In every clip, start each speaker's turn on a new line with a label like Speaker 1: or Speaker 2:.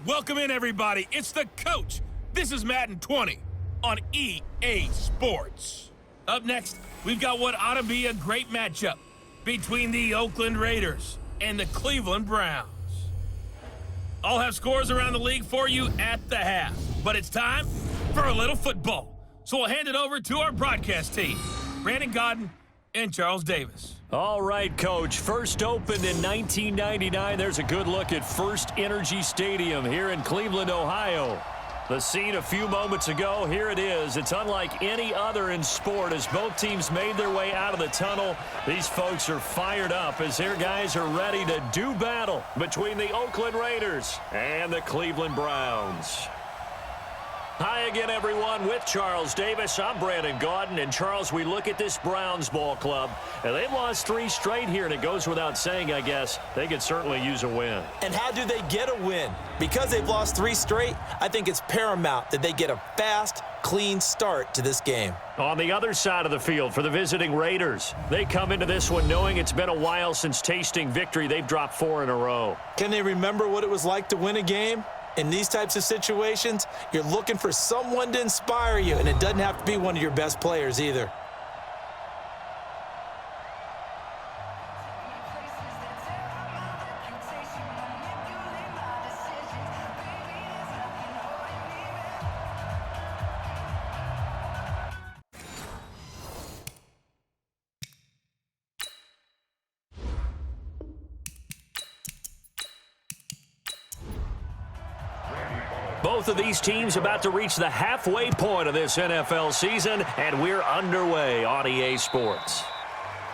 Speaker 1: Welcome in, everybody. It's the coach. This is Madden 20 on EA Sports. Up next, we've got what ought to be a great matchup between the Oakland Raiders and the Cleveland Browns. I'll have scores around the league for you at the half, but it's time for a little football. So we'll hand it over to our broadcast team, Brandon Godden and Charles Davis.
Speaker 2: All right, Coach. First opened in 1999. There's a good look at First Energy Stadium here in Cleveland, Ohio. The scene a few moments ago, here it is. It's unlike any other in sport as both teams made their way out of the tunnel. These folks are fired up as their guys are ready to do battle between the Oakland Raiders and the Cleveland Browns. Hi again, everyone. With Charles Davis, I'm Brandon Godden. And, Charles, we look at this Browns ball club, and they've lost 3 straight here, and it goes without saying, I guess, they could certainly use a win.
Speaker 3: And how do they get a win? Because they've lost 3 straight, I think it's paramount that they get a fast, clean start to this game.
Speaker 2: On the other side of the field for the visiting Raiders, they come into this one knowing it's been a while since tasting victory. They've dropped 4 in a row.
Speaker 3: Can they remember what it was like to win a game? In these types of situations, you're looking for someone to inspire you, and it doesn't have to be one of your best players either.
Speaker 2: Both of these teams about to reach the halfway point of this NFL season, and we're underway on EA Sports.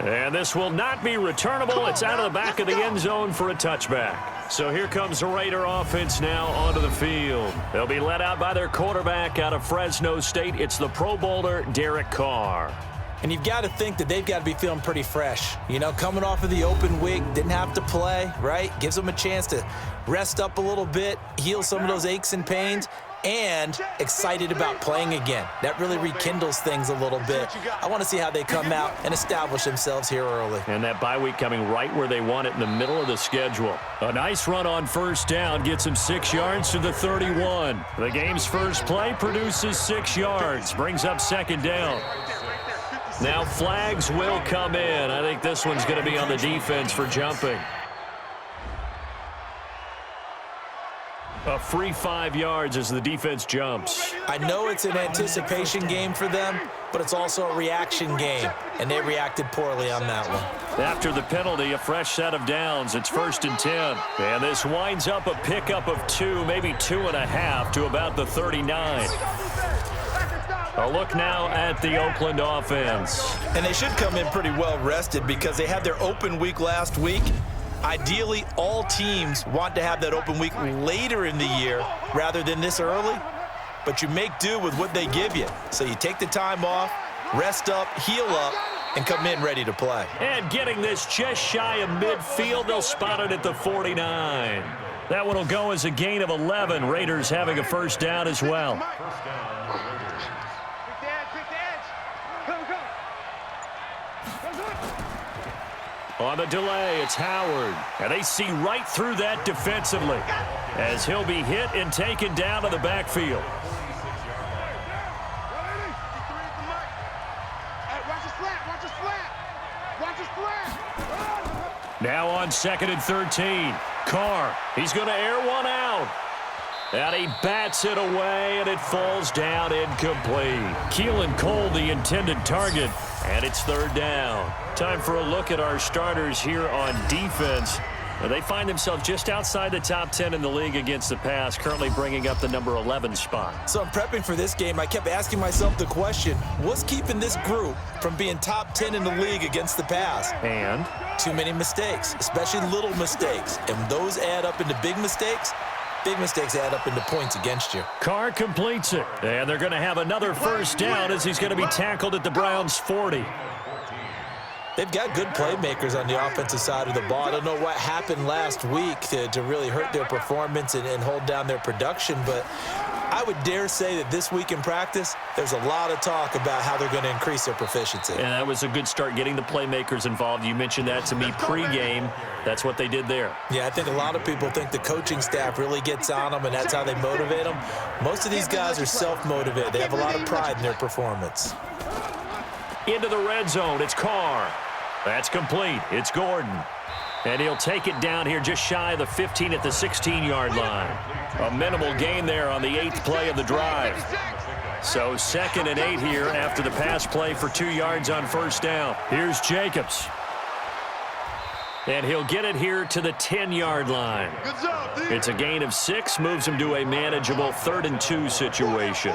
Speaker 2: And this will not be returnable. It's out of the back of the end zone for a touchback. So here comes the Raider offense now onto the field. They'll be led out by their quarterback out of Fresno State. It's the Pro Bowler, Derek Carr.
Speaker 3: And you've got to think that they've got to be feeling pretty fresh. You know, coming off of the open week, didn't have to play, right? Gives them a chance to rest up a little bit, heal some of those aches and pains, and excited about playing again. That really rekindles things a little bit. I want to see how they come out and establish themselves here early.
Speaker 2: And that bye week coming right where they want it in the middle of the schedule. A nice run on first down gets him 6 yards to the 31. The game's first play produces 6 yards, brings up second down. Now flags will come in. I think this one's going to be on the defense for jumping. A free 5 yards as the defense jumps.
Speaker 3: I know it's an anticipation game for them, but it's also a reaction game, and they reacted poorly on that one.
Speaker 2: After the penalty, a fresh set of downs. It's 1st and 10. And this winds up a pickup of 2, maybe 2.5 to about the 39. A look now at the Oakland offense.
Speaker 3: And they should come in pretty well rested because they had their open week last week. Ideally, all teams want to have that open week later in the year rather than this early. But you make do with what they give you. So you take the time off, rest up, heal up, and come in ready to play.
Speaker 2: And getting this just shy of midfield, they'll spot it at the 49. That one will go as a gain of 11. Raiders having a first down as well. On the delay, it's Howard. And they see right through that defensively as he'll be hit and taken down to the backfield. Now on 2nd and 13. Carr, he's going to air one out. And he bats it away, and it falls down incomplete. Keelan Cole, the intended target, and it's 3rd down. Time for a look at our starters here on defense. They find themselves just outside the top 10 in the league against the pass, currently bringing up the number 11 spot.
Speaker 3: So I'm prepping for this game. I kept asking myself the question, what's keeping this group from being top 10 in the league against the pass?
Speaker 2: And?
Speaker 3: Too many mistakes, especially little mistakes. And those add up into big mistakes. Big mistakes add up into points against you.
Speaker 2: Carr completes it. And they're going to have another first down as he's going to be tackled at the Browns' 40.
Speaker 3: They've got good playmakers on the offensive side of the ball. I don't know what happened last week to really hurt their performance and hold down their production, but I would dare say that this week in practice, there's a lot of talk about how they're going to increase their proficiency.
Speaker 2: And that was a good start, getting the playmakers involved. You mentioned that to me pregame. That's what they did there.
Speaker 3: Yeah, I think a lot of people think the coaching staff really gets on them, and that's how they motivate them. Most of these guys are self-motivated. They have a lot of pride in their performance.
Speaker 2: Into the red zone, it's Carr. That's complete. It's Gordon. And he'll take it down here just shy of the 15 at the 16-yard line. A minimal gain there on the 8th play of the drive. So 2nd and 8 here after the pass play for 2 yards on first down. Here's Jacobs. And he'll get it here to the 10-yard line. It's a gain of 6, moves him to a manageable 3rd and 2 situation.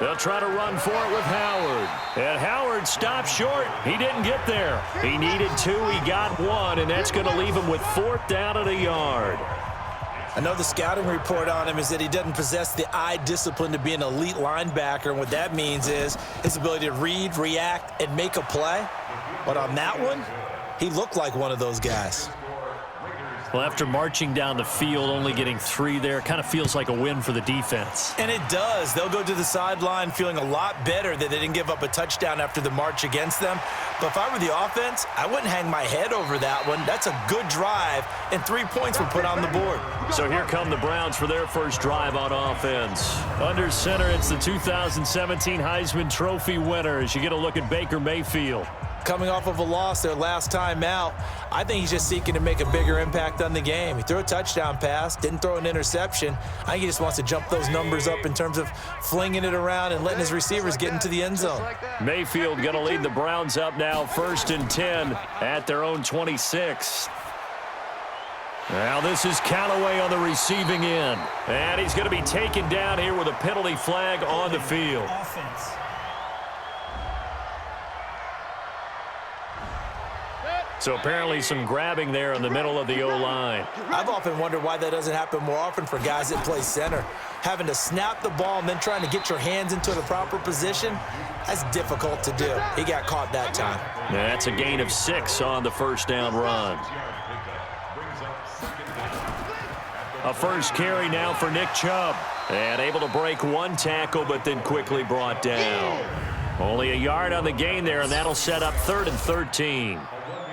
Speaker 2: They'll try to run for it with Howard. And Howard stopped short. He didn't get there. He needed 2. He got 1, and that's going to leave him with 4th down at a yard.
Speaker 3: I know the scouting report on him is that he doesn't possess the eye discipline to be an elite linebacker, and what that means is his ability to read, react, and make a play. But on that one, he looked like one of those guys.
Speaker 2: Well, after marching down the field, only getting 3 there, kind of feels like a win for the defense.
Speaker 3: And it does. They'll go to the sideline feeling a lot better that they didn't give up a touchdown after the march against them. But if I were the offense, I wouldn't hang my head over that one. That's a good drive, and 3 points were put on the board.
Speaker 2: So here come the Browns for their first drive on offense. Under center, it's the 2017 Heisman Trophy winner as you get a look at Baker Mayfield.
Speaker 3: Coming off of a loss their last time out, I think he's just seeking to make a bigger impact on the game. He threw a touchdown pass, didn't throw an interception. I think he just wants to jump those numbers up in terms of flinging it around and letting his receivers get into the end zone.
Speaker 2: Mayfield going to lead the Browns up now 1st and 10 at their own 26. Now this is Callaway on the receiving end. And he's going to be taken down here with a penalty flag on the field. So apparently some grabbing there in the middle of the O-line.
Speaker 3: I've often wondered why that doesn't happen more often for guys that play center. Having to snap the ball and then trying to get your hands into the proper position, that's difficult to do. He got caught that time.
Speaker 2: That's a gain of 6 on the first down run. A first carry now for Nick Chubb. And able to break 1 tackle, but then quickly brought down. Only a yard on the gain there, and that'll set up 3rd and 13.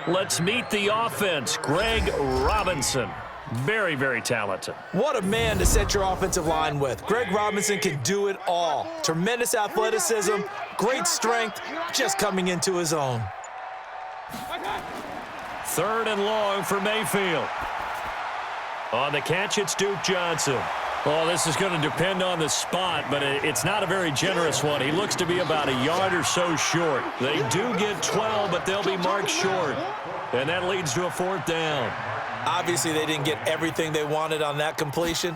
Speaker 2: Let's meet the offense. Greg Robinson. Very, very talented.
Speaker 3: What a man to set your offensive line with. Greg Robinson can do it all. Tremendous athleticism, great strength, just coming into his own.
Speaker 2: 3rd and long for Mayfield. On the catch, it's Duke Johnson. Well, this is going to depend on the spot, but it's not a very generous one. He looks to be about a yard or so short. They do get 12, but they'll be marked short. And that leads to a 4th down.
Speaker 3: Obviously, they didn't get everything they wanted on that completion,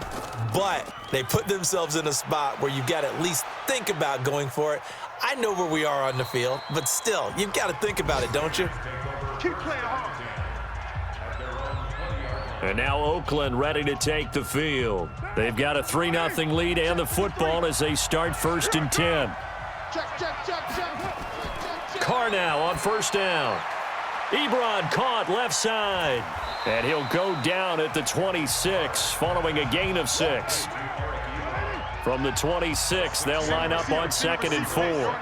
Speaker 3: but they put themselves in a spot where you've got to at least think about going for it. I know where we are on the field, but still, you've got to think about it, don't you?
Speaker 4: Keep playing hard.
Speaker 2: And now Oakland ready to take the field. They've got a 3-0 lead and the football as they start 1st and 10. Carr now on first down. Ebron caught left side. And he'll go down at the 26 following a gain of 6. From the 26, they'll line up on 2nd and 4.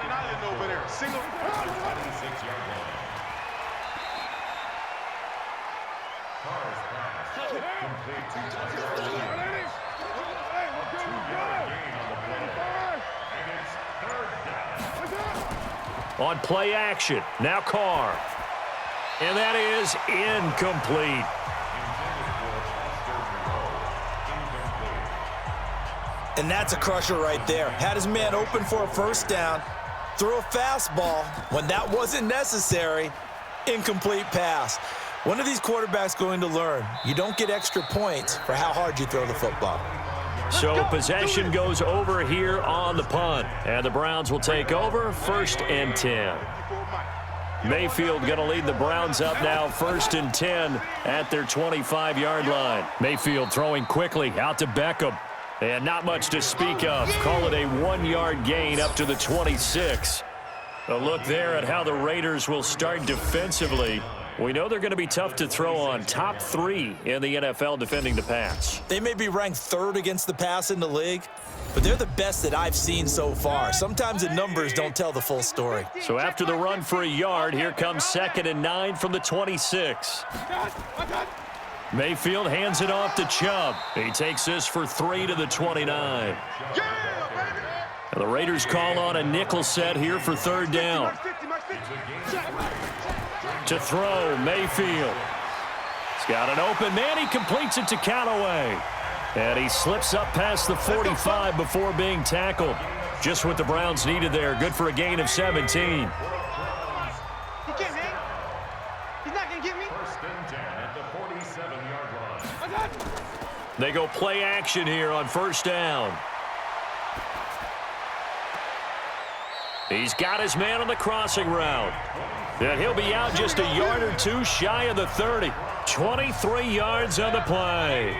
Speaker 2: On play action, now Carr. And that is incomplete.
Speaker 3: And that's a crusher right there. Had his man open for a first down, threw a fastball when that wasn't necessary, incomplete pass. When are these quarterbacks going to learn? You don't get extra points for how hard you throw the football.
Speaker 2: So possession goes over here on the punt. And the Browns will take over 1st and 10. Mayfield going to lead the Browns up now 1st and 10 at their 25-yard line. Mayfield throwing quickly out to Beckham. And not much to speak of. Call it a 1-yard gain up to the 26. A look there at how the Raiders will start defensively. We know they're going to be tough to throw on. Top 3 in the NFL defending the pass.
Speaker 3: They may be ranked 3rd against the pass in the league, but they're the best that I've seen so far. Sometimes the numbers don't tell the full story.
Speaker 2: So after the run for a yard, here comes 2nd and 9 from the 26. Mayfield hands it off to Chubb. He takes this for 3 to the 29. And the Raiders call on a nickel set here for 3rd down. To throw, Mayfield. He's got an open man. He completes it to Callaway. And he slips up past the 45 before being tackled. Just what the Browns needed there. Good for a gain of 17.
Speaker 4: He can't hang. He's not going to get me.
Speaker 5: 1st and 10 at the 47-yard line.
Speaker 2: They go play action here on 1st down. He's got his man on the crossing route. And he'll be out just a yard or 2 shy of the 30. 23 yards on the play.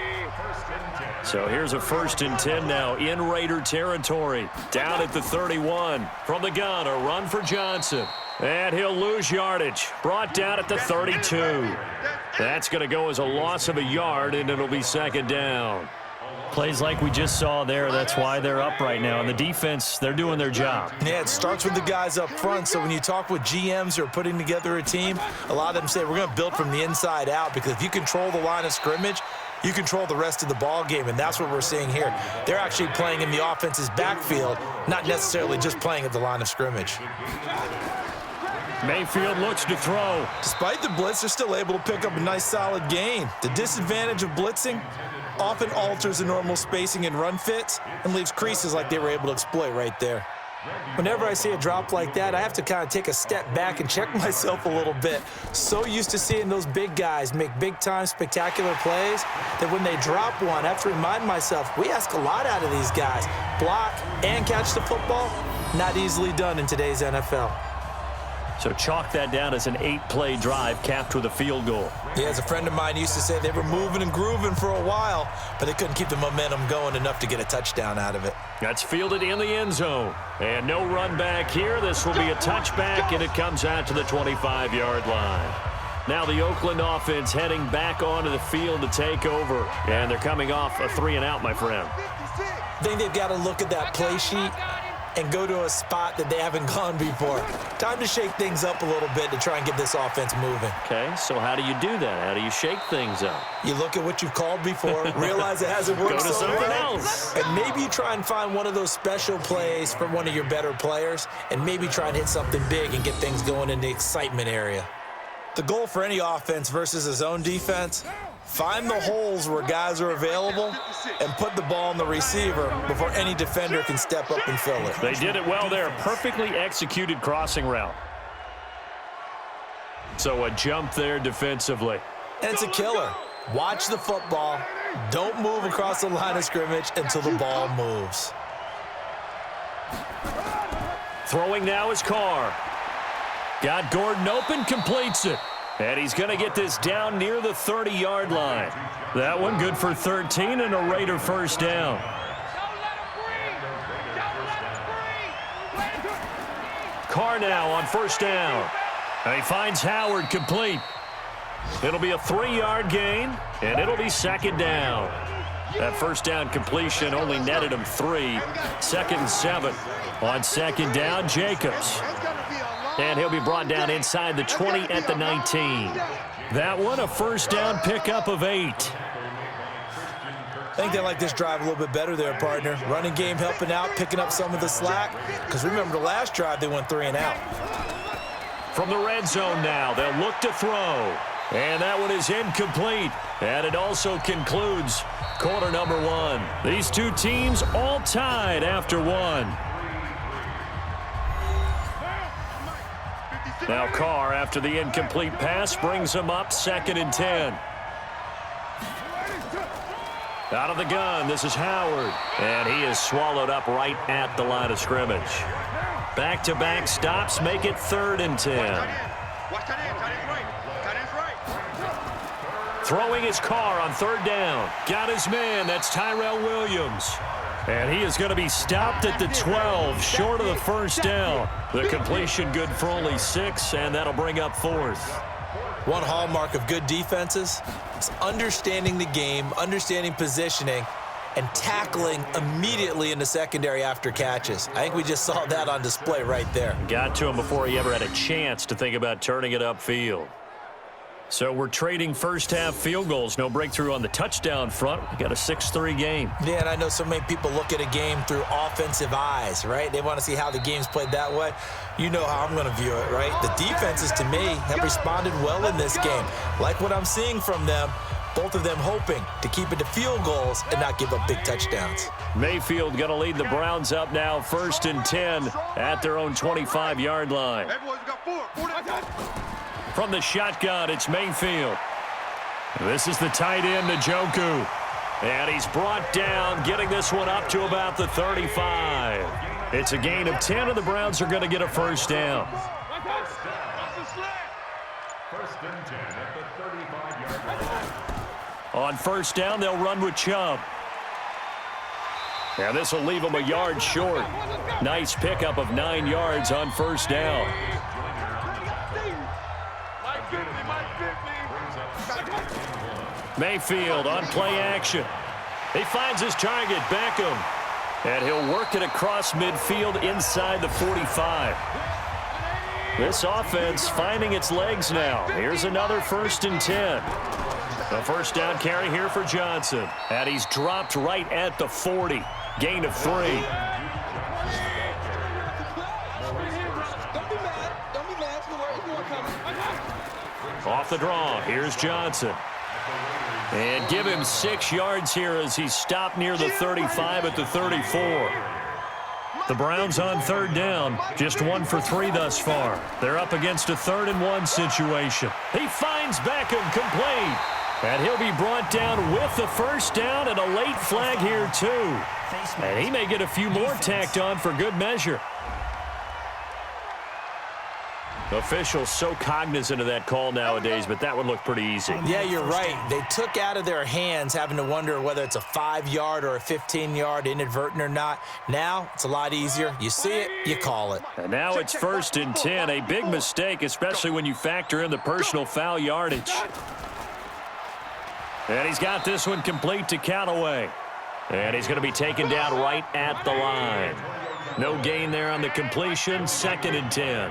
Speaker 2: So here's a 1st and 10 now in Raider territory. Down at the 31. From the gun, a run for Johnson. And he'll lose yardage. Brought down at the 32. That's going to go as a loss of a yard, and it'll be 2nd down.
Speaker 6: Plays like we just saw there, that's why they're up right now. And the defense, they're doing their job.
Speaker 3: Yeah, it starts with the guys up front. So when you talk with GMs who are putting together a team, a lot of them say we're going to build from the inside out, because if you control the line of scrimmage, you control the rest of the ball game, and that's what we're seeing here. They're actually playing in the offense's backfield, not necessarily just playing at the line of scrimmage.
Speaker 2: Mayfield looks to throw.
Speaker 3: Despite the blitz, they're still able to pick up a nice solid gain. The disadvantage of blitzing often alters the normal spacing and run fits and leaves creases like they were able to exploit right there. Whenever I see a drop like that, I have to kind of take a step back and check myself a little bit. So used to seeing those big guys make big-time spectacular plays that when they drop one, I have to remind myself, we ask a lot out of these guys. Block and catch the football, not easily done in today's NFL.
Speaker 2: So chalk that down as an 8-play drive capped with a field goal.
Speaker 3: Yeah, as a friend of mine used to say, they were moving and grooving for a while, but they couldn't keep the momentum going enough to get a touchdown out of it.
Speaker 2: That's fielded in the end zone. And no run back here. This will be a touchback, and it comes out to the 25-yard line. Now the Oakland offense heading back onto the field to take over. And they're coming off a 3-and-out, my friend.
Speaker 3: I think they've got to look at that play sheet and go to a spot that they haven't gone before. Time to shake things up a little bit to try and get this offense moving.
Speaker 2: Okay, so how do you do that? How do you shake things up?
Speaker 3: You look at what you've called before, realize it hasn't worked
Speaker 2: Go to
Speaker 3: so
Speaker 2: something
Speaker 3: well,
Speaker 2: else.
Speaker 3: and maybe you try and find one of those special plays from one of your better players, and maybe try and hit something big and get things going in the excitement area. The goal for any offense versus his own defense, find the holes where guys are available and put the ball on the receiver before any defender can step up and fill it.
Speaker 2: They did it well there. Perfectly executed crossing route. So a jump there defensively.
Speaker 3: And it's a killer. Watch the football. Don't move across the line of scrimmage until the ball moves.
Speaker 2: Throwing now is Carr. Got Gordon open, completes it. And he's going to get this down near the 30-yard line. That one good for 13 and a Raider 1st down. Carr now on 1st down. And he finds Howard complete. It'll be a 3-yard gain, and it'll be 2nd down. That 1st down completion only netted him 3. 2nd and 7. On 2nd down, Jacobs. And he'll be brought down inside the 20 at the 19. That one a 1st down pickup of 8.
Speaker 3: I think they like this drive a little bit better there, partner. Running game helping out, picking up some of the slack. Because remember, the last drive, they went 3-and-out.
Speaker 2: From the red zone now, they'll look to throw. And that one is incomplete. And it also concludes quarter number 1. These two teams all tied after 1. Now Carr, after the incomplete pass, brings him up 2nd and 10. Out of the gun, this is Howard. And he is swallowed up right at the line of scrimmage. Back-to-back stops make it 3rd and 10. Throwing his Carr on 3rd down. Got his man, that's Tyrell Williams. And he is going to be stopped at the 12, short of the 1st down. The completion good for only 6, and that'll bring up 4th.
Speaker 3: One hallmark of good defenses is understanding the game, understanding positioning, and tackling immediately in the secondary after catches. I think we just saw that on display right there.
Speaker 2: Got to him before he ever had a chance to think about turning it upfield. So we're trading first-half field goals. No breakthrough on the touchdown front. We got a 6-3 game.
Speaker 3: Yeah, and I know so many people look at a game through offensive eyes, right? They want to see how the game's played that way. You know how I'm going to view it, right? The defenses, to me, have responded well in this game. Like what I'm seeing from them, both of them hoping to keep it to field goals and not give up big touchdowns.
Speaker 2: Mayfield going to lead the Browns up now, 1st and 10 at their own 25-yard line. From the shotgun, it's Mayfield. This is the tight end, Njoku. And he's brought down, getting this one up to about the 35. It's a gain of 10, and the Browns are going to get a first down.
Speaker 5: First and 10 at the 35-yard line.
Speaker 2: On first down, they'll run with Chubb. And this will leave them a yard short. Nice pickup of 9 yards on first down. Mayfield on play action. He finds his target, Beckham. And he'll work it across midfield inside the 45. This offense finding its legs now. Here's another 1st and 10. The first down carry here for Johnson. And he's dropped right at the 40. Gain of 3. Off the draw, here's Johnson. And give him 6 yards here as he's stopped near the 35 at the 34. The Browns on third down, just 1 for 3 thus far. They're up against a 3rd and 1 situation. He finds Beckham complete. And he'll be brought down with the first down and a late flag here too. And he may get a few more tacked on for good measure. Officials so cognizant of that call nowadays, but that would look pretty easy.
Speaker 3: Yeah, you're right. They took out of their hands having to wonder whether it's a 5-yard or a 15-yard inadvertent or not. Now it's a lot easier. You see it, you call it.
Speaker 2: And now it's 1st and 10. A big mistake, especially when you factor in the personal foul yardage. And he's got this one complete to Callaway. And he's going to be taken down right at the line. No gain there on the completion. 2nd and 10.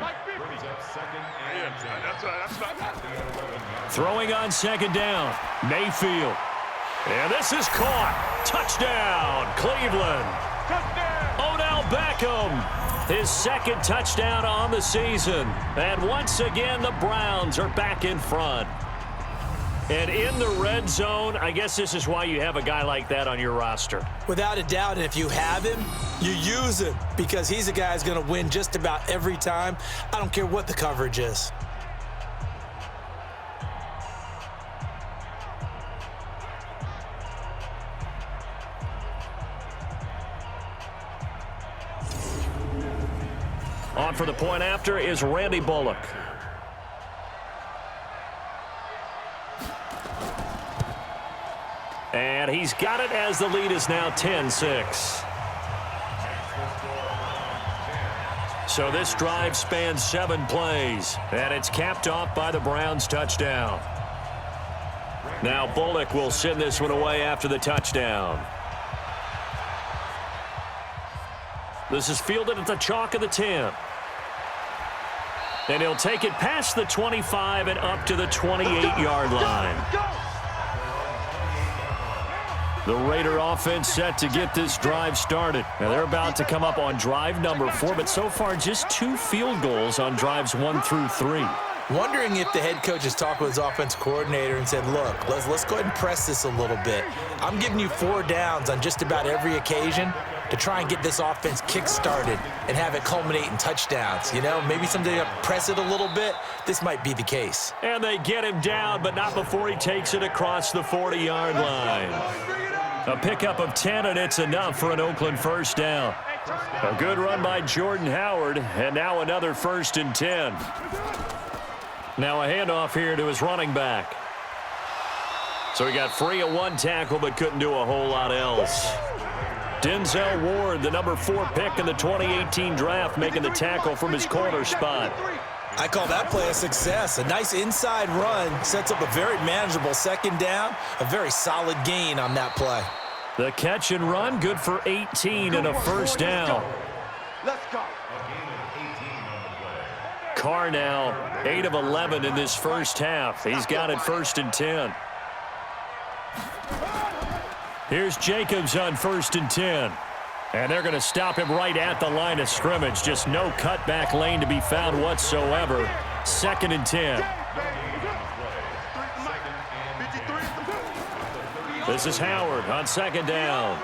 Speaker 2: Throwing on 2nd down, Mayfield. And this is caught. Touchdown, Cleveland. Odell Beckham, his 2nd touchdown on the season. And once again, the Browns are back in front. And in the red zone, I guess this is why you have a guy like that on your roster.
Speaker 3: Without a doubt, and if you have him, you use him because he's a guy who's going to win just about every time. I don't care what the coverage is.
Speaker 2: On for the point after is Randy Bullock. And he's got it as the lead is now 10-6. So this drive spans 7 plays, and it's capped off by the Browns' touchdown. Now Bullock will send this one away after the touchdown. This is fielded at the chalk of the 10. And he'll take it past the 25 and up to the 28-yard line. The Raider offense set to get this drive started. Now they're about to come up on drive number 4, but so far just 2 field goals on drives 1 through 3.
Speaker 3: Wondering if the head coach has talked with his offense coordinator and said, look, let's go ahead and press this a little bit. I'm giving you 4 downs on just about every occasion to try and get this offense kick-started and have it culminate in touchdowns. You know, maybe someday to press it a little bit. This might be the case.
Speaker 2: And they get him down, but not before he takes it across the 40-yard line. A pickup of 10, and it's enough for an Oakland first down. A good run by Jordan Howard, and now another 1st and 10. Now a handoff here to his running back. So he got free of 1 tackle, but couldn't do a whole lot else. Denzel Ward, the number 4 pick in the 2018 draft, making the tackle from his corner spot.
Speaker 3: I call that play a success. A nice inside run sets up a very manageable second down, a very solid gain on that play.
Speaker 2: The catch and run, good for 18 and a first down.
Speaker 4: Let's go.
Speaker 2: Carr now 8 of 11 in this first half. He's got it 1st and 10. Here's Jacobs on 1st and 10. And they're going to stop him right at the line of scrimmage. Just no cutback lane to be found whatsoever. 2nd and 10. This is Howard on 2nd down.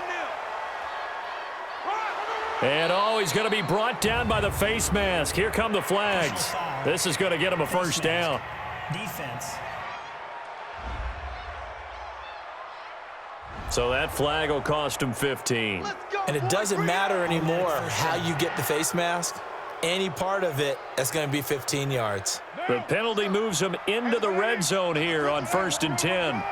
Speaker 2: And he's going to be brought down by the face mask. Here come the flags. This is going to get him a first down.
Speaker 6: Defense.
Speaker 2: So that flag will cost him 15.
Speaker 3: And it doesn't matter anymore how you get the face mask. Any part of it, that's going to be 15 yards.
Speaker 2: The penalty moves him into the red zone here on 1st and 10.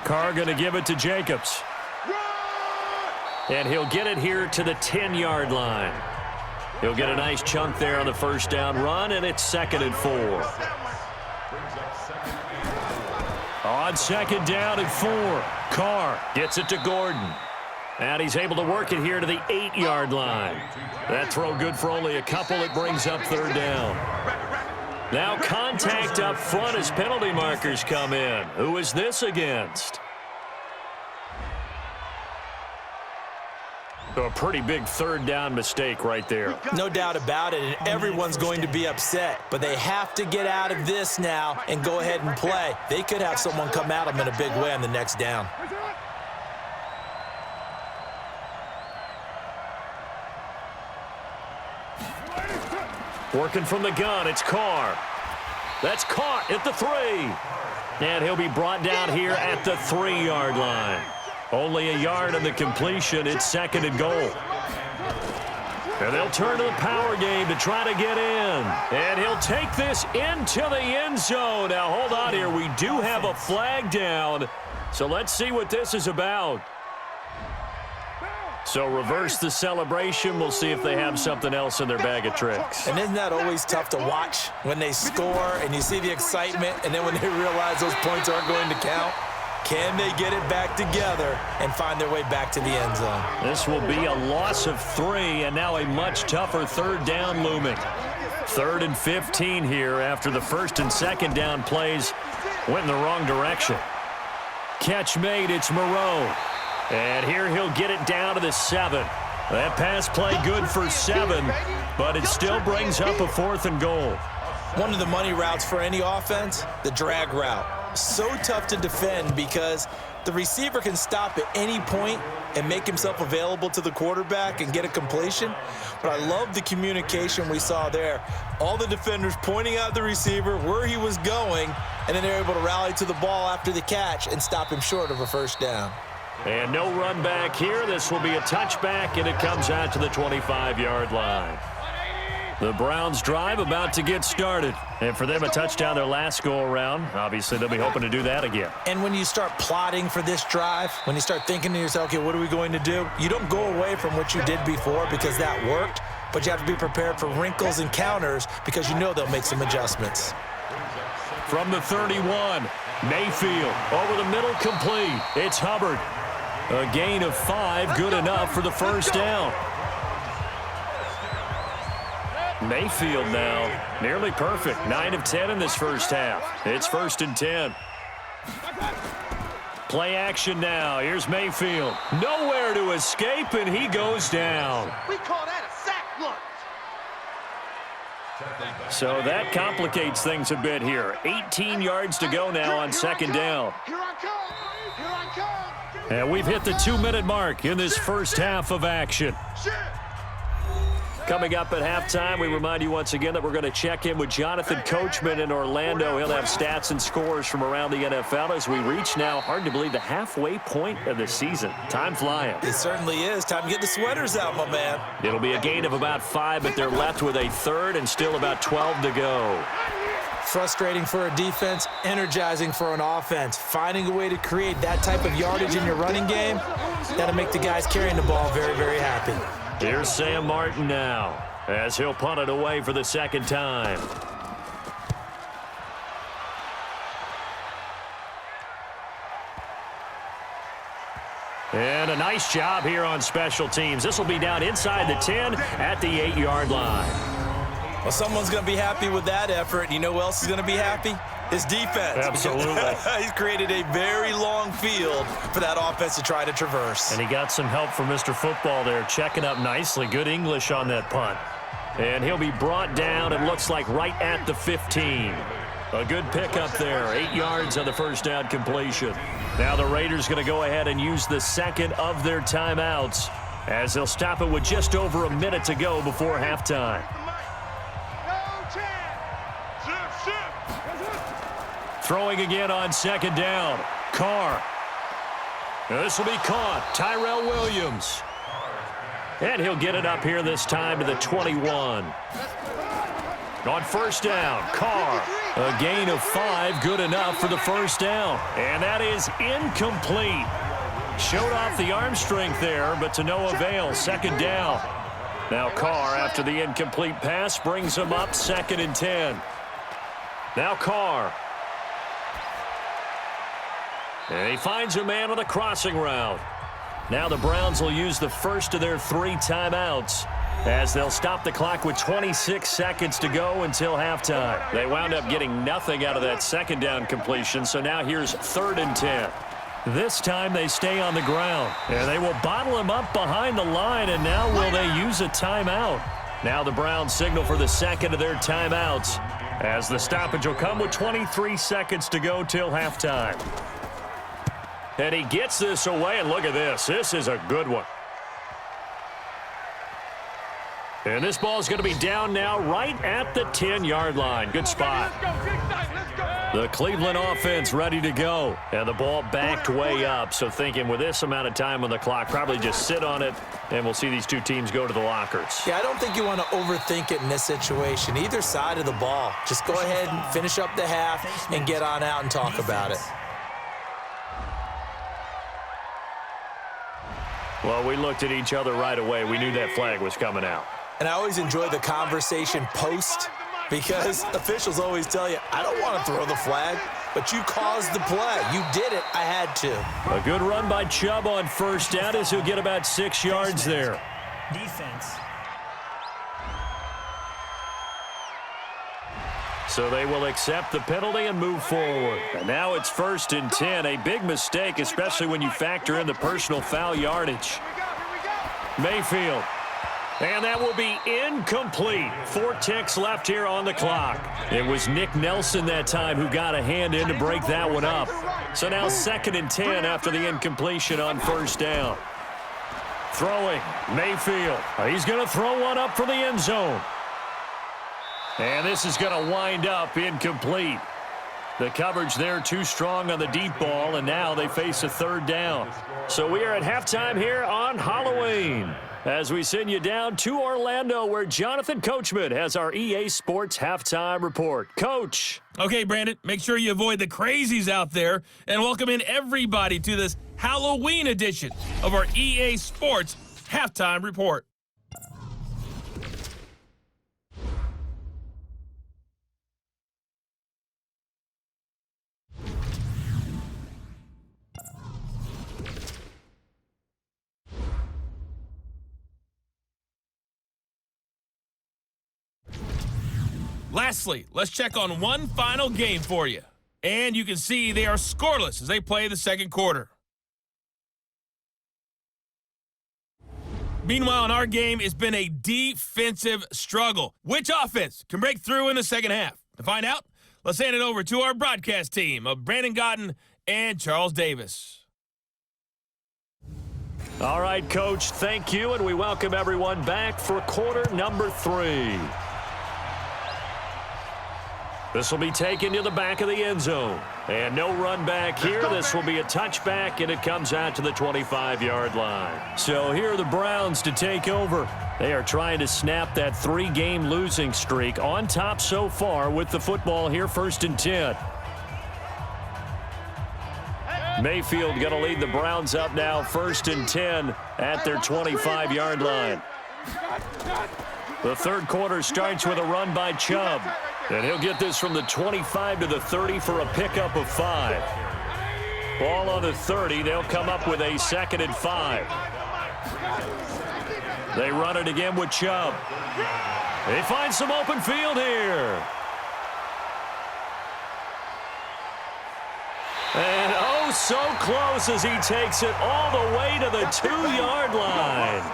Speaker 2: Carr going to give it to Jacobs. And he'll get it here to the 10-yard line. He'll get a nice chunk there on the first down run, and it's 2nd and 4. On 2nd down and 4, Carr gets it to Gordon. And he's able to work it here to the 8-yard line. That throw good for only a couple. It brings up 3rd down. Now contact up front as penalty markers come in. Who is this against? So a pretty big 3rd down mistake right there.
Speaker 3: No doubt about it, and everyone's going to be upset. But they have to get out of this now and go ahead and play. They could have someone come at them in a big way on the next down.
Speaker 2: Working from the gun, it's Carr. That's caught at the 3. And he'll be brought down here at the 3-yard line. Only a yard on the completion. It's 2nd and goal. And they'll turn to the power game to try to get in. And he'll take this into the end zone. Now, hold on here. We do have a flag down. So let's see what this is about. So reverse the celebration. We'll see if they have something else in their bag of tricks.
Speaker 3: And isn't that always tough to watch when they score and you see the excitement, and then when they realize those points aren't going to count? Can they get it back together and find their way back to the end zone?
Speaker 2: This will be a loss of 3, and now a much tougher 3rd down looming. 3rd and 15 here after the 1st and 2nd down plays went in the wrong direction. Catch made, it's Moreau. And here he'll get it down to the 7. That pass play good for 7, but it still brings up a 4th and goal.
Speaker 3: One of the money routes for any offense, the drag route. So tough to defend because the receiver can stop at any point and make himself available to the quarterback and get a completion. But I love the communication we saw there. All the defenders pointing out the receiver, where he was going, and then they're able to rally to the ball after the catch and stop him short of a first down.
Speaker 2: And no run back here. This will be a touchback, and it comes out to the 25-yard line. The Browns drive about to get started. And for them, a touchdown their last go-around. Obviously, they'll be hoping to do that again.
Speaker 3: And when you start plotting for this drive, when you start thinking to yourself, okay, what are we going to do? You don't go away from what you did before because that worked, but you have to be prepared for wrinkles and counters because you know they'll make some adjustments.
Speaker 2: From the 31, Mayfield over the middle, complete. It's Hubbard. A gain of 5, good enough for the first down. Mayfield now nearly perfect. 9 of 10 in this first half. It's 1st and 10. Play action now. Here's Mayfield. Nowhere to escape, and he goes down.
Speaker 4: We call that a sack lunch.
Speaker 2: So that complicates things a bit here. 18 yards to go now on 2nd down.
Speaker 4: Here I come. Here I come.
Speaker 2: And we've hit the 2-minute mark in this first half of action. Coming up at halftime, we remind you once again that we're going to check in with Jonathan Coachman in Orlando. He'll have stats and scores from around the NFL as we reach now, hard to believe, the halfway point of the season. Time flying.
Speaker 3: It certainly is. Time to get the sweaters out, my man.
Speaker 2: It'll be a gain of about 5, but they're left with a 3rd and still about 12 to go.
Speaker 3: Frustrating for a defense, energizing for an offense. Finding a way to create that type of yardage in your running game, that'll make the guys carrying the ball very, very happy.
Speaker 2: Here's Sam Martin now, as he'll punt it away for the second time. And a nice job here on special teams. This will be down inside the 10 at the 8-yard line.
Speaker 3: Well, someone's going to be happy with that effort. You know who else is going to be happy? His defense.
Speaker 2: Absolutely.
Speaker 3: He's created a very long field for that offense to try to traverse.
Speaker 6: And he got some help from Mr. Football there, checking up nicely. Good English on that punt.
Speaker 2: And he'll be brought down, it looks like, right at the 15. A good pickup there, 8 yards on the first down completion. Now the Raiders going to go ahead and use the second of their timeouts as they'll stop it with just over a minute to go before halftime. Throwing again on second down. Carr. This will be caught. Tyrell Williams. And he'll get it up here this time to the 21. On first down, Carr. A gain of 5, good enough for the first down. And that is incomplete. Showed off the arm strength there, but to no avail. Second down. Now Carr, after the incomplete pass, brings him up 2nd and 10. Now Carr. And he finds a man on the crossing route. Now the Browns will use the first of their 3 timeouts as they'll stop the clock with 26 seconds to go until halftime. They wound up getting nothing out of that second down completion, so now here's 3rd and 10.
Speaker 6: This time they stay on the ground, and they will bottle him up behind the line, and now will they use a timeout?
Speaker 2: Now the Browns signal for the second of their timeouts as the stoppage will come with 23 seconds to go till halftime. And he gets this away, and look at this. This is a good one. And this ball is going to be down now right at the 10-yard line. Good spot. The Cleveland offense ready to go. And the ball backed way up. So thinking with this amount of time on the clock, probably just sit on it, and we'll see these two teams go to the lockers.
Speaker 3: Yeah, I don't think you want to overthink it in this situation. Either side of the ball. Just go ahead and finish up the half and get on out and talk about it.
Speaker 2: Well, we looked at each other right away. We knew that flag was coming out.
Speaker 3: And I always enjoy the conversation post because officials always tell you, I don't want to throw the flag, but you caused the play. You did it. I had to.
Speaker 2: A good run by Chubb on first down as he'll get about 6 yards there.
Speaker 7: Defense.
Speaker 2: So they will accept the penalty and move forward. And now it's 1st and 10. A big mistake, especially when you factor in the personal foul yardage. Mayfield. And that will be incomplete. 4 ticks left here on the clock. It was Nick Nelson that time who got a hand in to break that one up. So now 2nd and 10 after the incompletion on first down. Throwing, Mayfield. He's going to throw one up for the end zone. And this is going to wind up incomplete. The coverage there too strong on the deep ball, and now they face a 3rd down. So we are at halftime here on Halloween as we send you down to Orlando where Jonathan Coachman has our EA Sports Halftime Report. Coach.
Speaker 1: Okay, Brandon, make sure you avoid the crazies out there and welcome in everybody to this Halloween edition of our EA Sports Halftime Report. Lastly, let's check on one final game for you. And you can see they are scoreless as they play the second quarter. Meanwhile, in our game, it's been a defensive struggle. Which offense can break through in the second half? To find out, let's hand it over to our broadcast team of Brandon Gotten and Charles Davis.
Speaker 2: All right, Coach, thank you, and we welcome everyone back for quarter number 3. This will be taken to the back of the end zone. And no run back here. This will be a touchback, and it comes out to the 25-yard line. So here are the Browns to take over. They are trying to snap that 3-game losing streak on top so far with the football here, 1st and 10. Mayfield going to lead the Browns up now, 1st and 10 at their 25-yard line.
Speaker 6: The third quarter starts with a run by Chubb. And he'll get this from the 25 to the 30 for a pickup of 5. Ball on the 30. They'll come up with a 2nd and 5. They run it again with Chubb. They find some open field here. And oh, so close as he takes it all the way to the 2-yard line.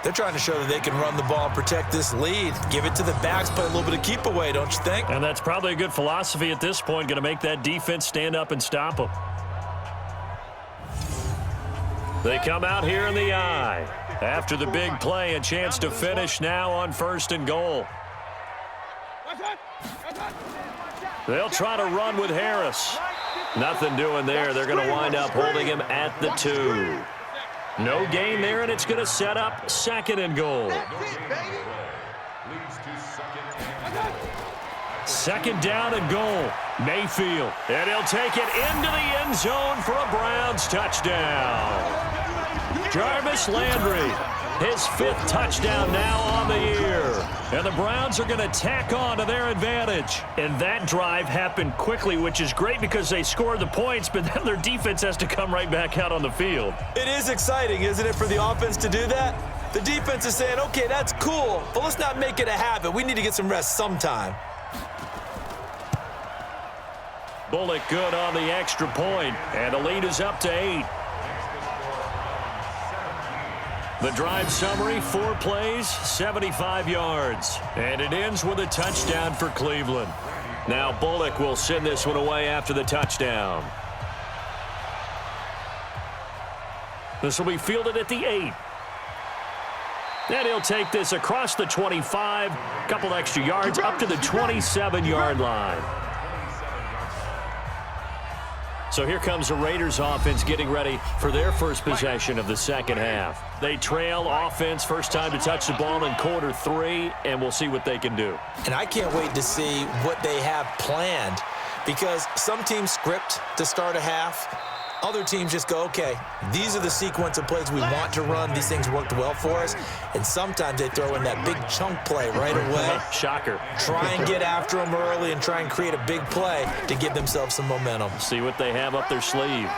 Speaker 3: They're trying to show that they can run the ball, protect this lead, give it to the backs, play a little bit of keep away, don't you think?
Speaker 6: And that's probably a good philosophy at this point, going to make that defense stand up and stop them. They come out here in the eye. After the big play, a chance to finish now on 1st and goal. They'll try to run with Harris. Nothing doing there. They're going to wind up holding him at the 2. No gain there, and it's going to set up 2nd and goal. 2nd down and goal. Mayfield, and he'll take it into the end zone for a Browns touchdown. Jarvis Landry, his 5th touchdown now on the year. And the Browns are going to tack on to their advantage. And that drive happened quickly, which is great because they scored the points, but then their defense has to come right back out on the field.
Speaker 3: It is exciting, isn't it, for the offense to do that? The defense is saying, okay, that's cool, but let's not make it a habit. We need to get some rest sometime.
Speaker 6: Bullock good on the extra point, and the lead is up to 8. The drive summary, 4 plays, 75 yards. And it ends with a touchdown for Cleveland. Now Bullock will send this one away after the touchdown. This will be fielded at the 8. And he'll take this across the 25, a couple extra yards up to the 27-yard line. So here comes the Raiders offense getting ready for their first possession of the second half. They trail offense, first time to touch the ball in quarter 3, and we'll see what they can do.
Speaker 3: And I can't wait to see what they have planned, because some teams script to start a half. Other teams just go, okay, these are the sequence of plays we want to run. These things worked well for us. And sometimes they throw in that big chunk play right away.
Speaker 6: Shocker.
Speaker 3: Try and get after them early and try and create a big play to give themselves some momentum.
Speaker 6: See what they have up their sleeve.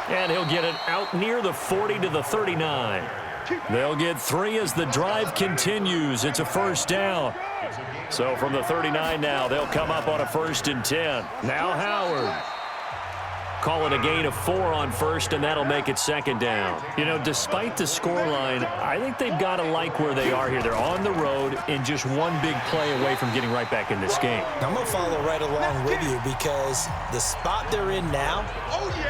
Speaker 6: And he'll get it out near the 40 to the 39. They'll get 3 as the drive continues. It's a first down. So from the 39 now, they'll come up on a 1st and 10. Now Howard. Call it a gain of 4 on first, and that'll make it 2nd down. You know, despite the scoreline, I think they've got to like where they are here. They're on the road and just one big play away from getting right back in this game.
Speaker 3: I'm going to follow right along with you, because the spot they're in now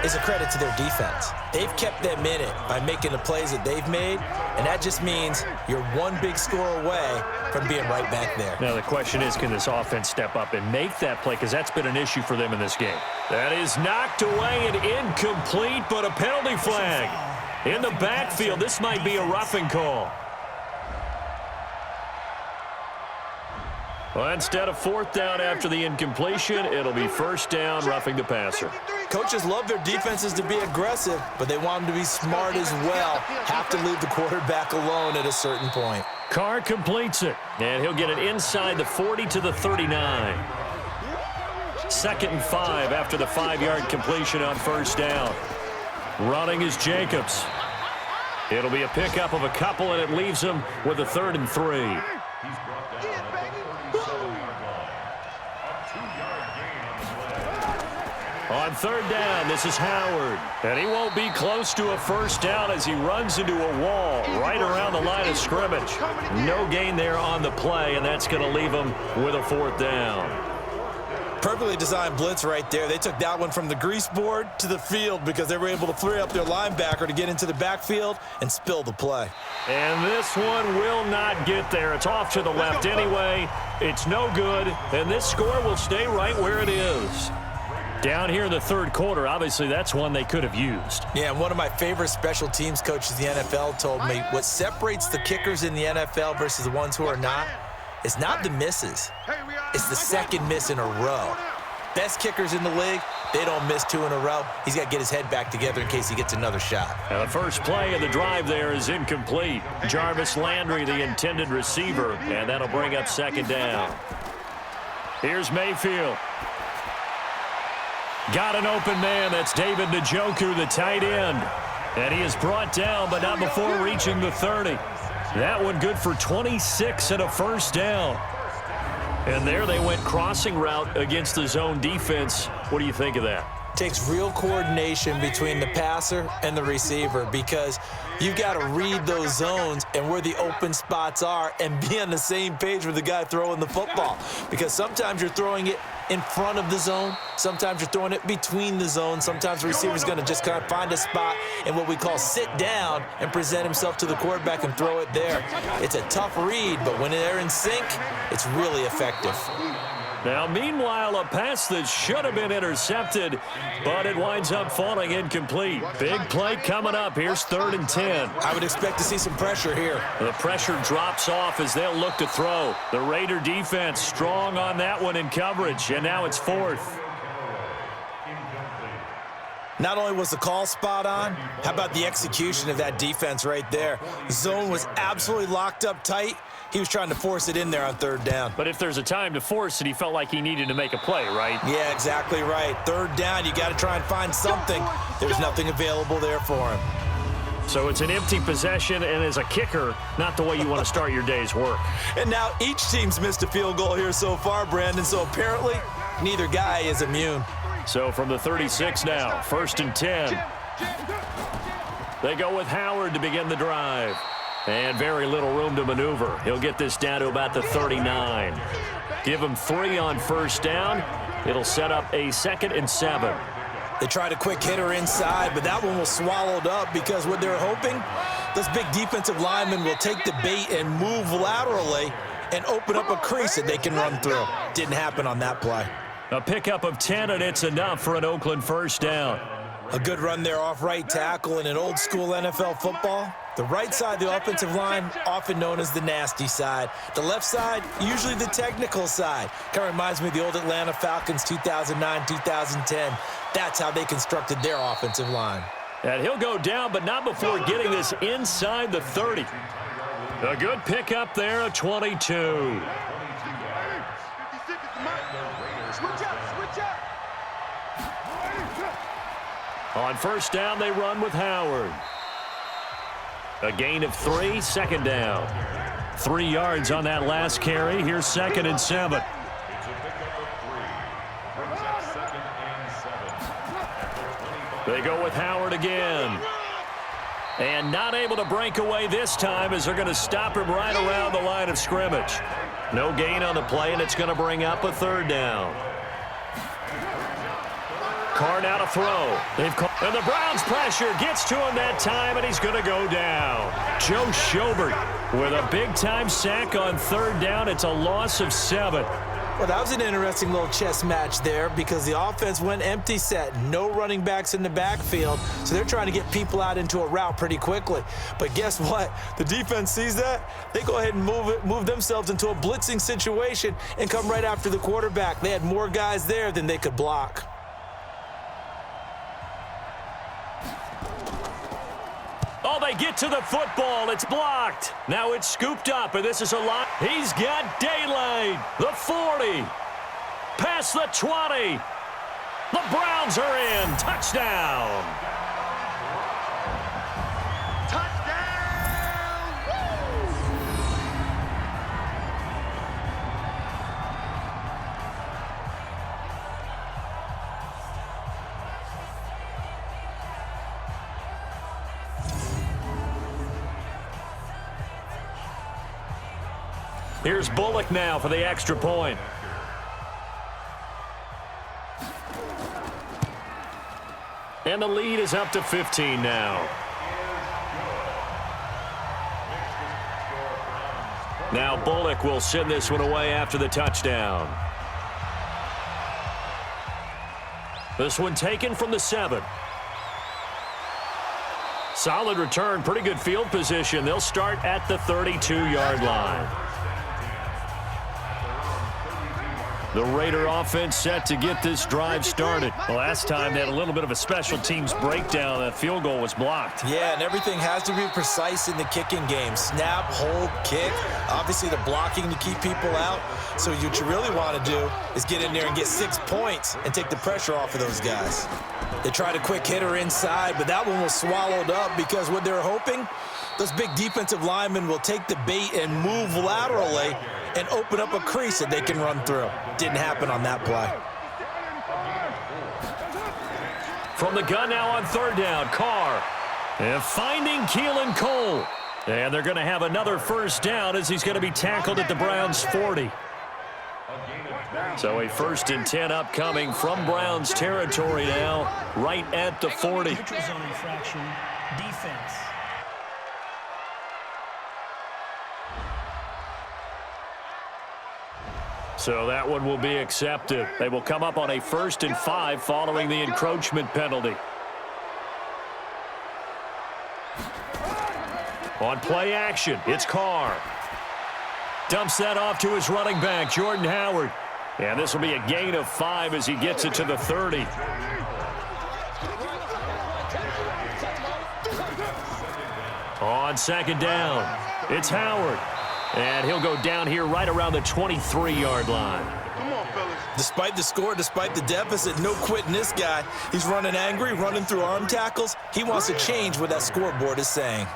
Speaker 3: is a credit to their defense. They've kept them in it by making the plays that they've made, and that just means you're one big score away from being right back there.
Speaker 6: Now the question is, can this offense step up and make that play, because that's been an issue for them in this game. That is knocked away and incomplete, but a penalty flag in the backfield. This might be a roughing call. Well, instead of 4th down after the incompletion, it'll be 1st down, roughing the passer.
Speaker 3: Coaches love their defenses to be aggressive, but they want them to be smart as well. Have to leave the quarterback alone at a certain point.
Speaker 6: Carr completes it, and he'll get it inside the 40 to the 39. 2nd and 5 after the 5-yard completion on 1st down. Running is Jacobs. It'll be a pickup of a couple, and it leaves him with a 3rd and 3. On 3rd down, this is Howard. And he won't be close to a 1st down as he runs into a wall right around the line of scrimmage. No gain there on the play, and that's going to leave him with a 4th down.
Speaker 3: Perfectly designed blitz right there. They took that one from the grease board to the field because they were able to free up their linebacker to get into the backfield and spill the play.
Speaker 6: And this one will not get there. It's off to the left anyway. It's no good, and this score will stay right where it is. Down here in the 3rd quarter, obviously that's one they could have used.
Speaker 3: Yeah, and one of my favorite special teams coaches in the NFL told me what separates the kickers in the NFL versus the ones who are not is not the misses. It's the 2nd miss in a row. Best kickers in the league, they don't miss 2 in a row. He's got to get his head back together in case he gets another shot.
Speaker 2: And the first play of the drive there is incomplete. Jarvis Landry, the intended receiver, and that'll bring up second down. Here's Mayfield. Got an open man. That's David Njoku, the tight end. And he is brought down, but not before reaching the 30. That one good for 26 and a first down. And there they went crossing route against the zone defense. What do you think of that?
Speaker 3: Takes real coordination between the passer and the receiver because you've got to read those zones and where the open spots are and be on the same page with the guy throwing the football. Because sometimes you're throwing it in front of the zone. Sometimes you're throwing it between the zones. Sometimes the receiver's going to just kind of find a spot and what we call sit down and present himself to the quarterback and throw it there. It's a tough read, but when they're in sync, it's really effective.
Speaker 2: Now, meanwhile, a pass that should have been intercepted, but it winds up falling incomplete. Big play coming up. Here's 3rd and 10.
Speaker 3: I would expect to see some pressure here.
Speaker 2: The pressure drops off as they'll look to throw. The Raider defense strong on that one in coverage, and now it's 4th.
Speaker 3: Not only was the call spot on, how about the execution of that defense right there? Zone was absolutely locked up tight. He was trying to force it in there on 3rd down.
Speaker 2: But if there's a time to force it, he felt like he needed to make a play, right?
Speaker 3: Yeah, exactly right. 3rd down, you got to try and find something. There's nothing available there for him.
Speaker 2: So it's an empty possession, and as a kicker, not the way you want to start your day's work.
Speaker 3: And now each team's missed a field goal here so far, Brandon, so apparently neither guy is immune.
Speaker 2: So from the 36 now, 1st and 10. They go with Howard to begin the drive. And very little room to maneuver. He'll get this down to about the 39. Give him 3 on 1st down. It'll set up a 2nd and 7.
Speaker 3: They tried a quick hitter inside, but that one was swallowed up because what they're hoping, those big defensive linemen will take the bait and move laterally and open up a crease that they can run through. Didn't happen on that play.
Speaker 2: A pickup of 10, and it's enough for an Oakland 1st down.
Speaker 3: A good run there off right tackle in an old school NFL football. The right side of the offensive line, often known as the nasty side. The left side, usually the technical side. Kind of reminds me of the old Atlanta Falcons 2009, 2010. That's how they constructed their offensive line.
Speaker 2: And he'll go down, but not before getting this inside the 30. A good pickup there, a 22. On 1st down, they run with Howard. A gain of 3, 2nd down. 3 yards on that last carry. Here's 2nd and 7. They go with Howard again. And not able to break away this time as they're going to stop him right around the line of scrimmage. No gain on the play, and it's going to bring up a 3rd down. Carr now to throw. And the Browns pressure gets to him that time, and he's going to go down. Joe Schobert with a big-time sack on 3rd down. It's a loss of 7.
Speaker 3: Well, that was an interesting little chess match there because the offense went empty set. No running backs in the backfield, so they're trying to get people out into a route pretty quickly. But guess what? The defense sees that. They go ahead and move themselves into a blitzing situation and come right after the quarterback. They had more guys there than they could block.
Speaker 2: Oh, they get to the football. It's blocked. Now it's scooped up, and this is a lot. He's got daylight. The 40. Past the 20. The Browns are in. Touchdown. Here's Bullock now for the extra point. And the lead is up to 15 now. Now Bullock will send this one away after the touchdown. This one taken from the 7. Solid return, pretty good field position. They'll start at the 32-yard line.
Speaker 6: The Raider offense set to get this drive started. The last time they had a little bit of a special teams breakdown. That field goal was blocked.
Speaker 3: Yeah, and everything has to be precise in the kicking game. Snap, hold, kick. Obviously, the blocking to keep people out. So what you really want to do is get in there and get 6 points and take the pressure off of those guys. They tried a quick hitter inside, but that one was swallowed up because what they're hoping, those big defensive linemen will take the bait and move laterally and open up a crease that they can run through. Didn't happen on that play.
Speaker 6: From the gun now on third down, Carr. And finding Keelan Cole. And they're going to have another first down as he's going to be tackled at the Browns' 40. So a 1st and 10 upcoming from Browns territory now, right at the 40.
Speaker 7: Neutral zone infraction, defense.
Speaker 6: So that one will be accepted. They will come up on a 1st and 5 following the encroachment penalty. On play action, it's Carr. Dumps that off to his running back, Jordan Howard. And this will be a gain of 5 as he gets it to the 30. On 2nd down, it's Howard. And he'll go down here right around the 23-yard line.
Speaker 4: Come on, fellas.
Speaker 3: Despite the score, despite the deficit, no quitting this guy. He's running angry, running through arm tackles. He wants to change what that scoreboard is saying.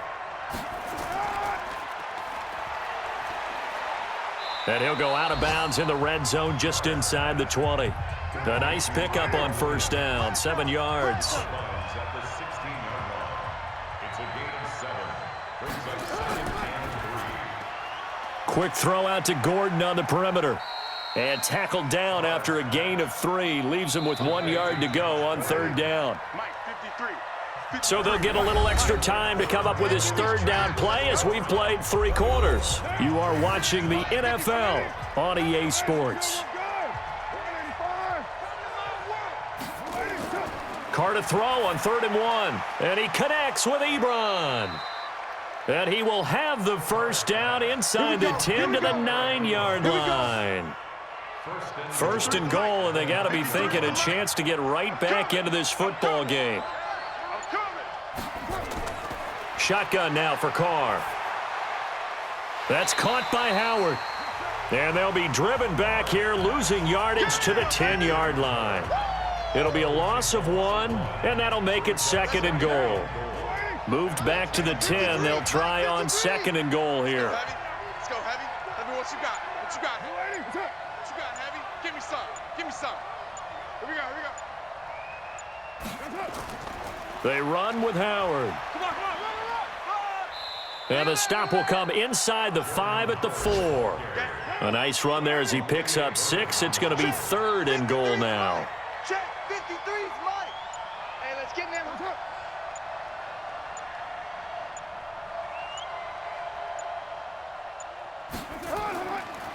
Speaker 6: And he'll go out of bounds in the red zone just inside the 20. A nice pickup on 1st down, 7 yards. Quick throw out to Gordon on the perimeter. And tackled down after a gain of 3. Leaves him with 1 yard to go on 3rd down. So they'll get a little extra time to come up with his 3rd down play as we've played 3 quarters. You are watching the NFL on EA Sports. Carr to throw on 3rd and 1. And he connects with Ebron. And he will have the 1st down inside the 10 to the 9-yard line. 1st and goal, and they got to be thinking a chance to get right back into this football game. Shotgun now for Carr. That's caught by Howard. And they'll be driven back here, losing yardage to the 10-yard line. It'll be a loss of 1, and that'll make it 2nd and goal. Moved back to the 10. They'll try on 2nd and goal here.
Speaker 4: Let's go, Heavy. Heavy, what you got? What you got? What you got, Heavy? Give me some. Give me some. Here we go. Here we go.
Speaker 6: They run with Howard.
Speaker 4: Come on.
Speaker 6: And the stop will come inside the 5 at the 4. A nice run there as he picks up 6. It's going to be 3rd and goal now.
Speaker 4: Check 53's money. Hey, let's get in there.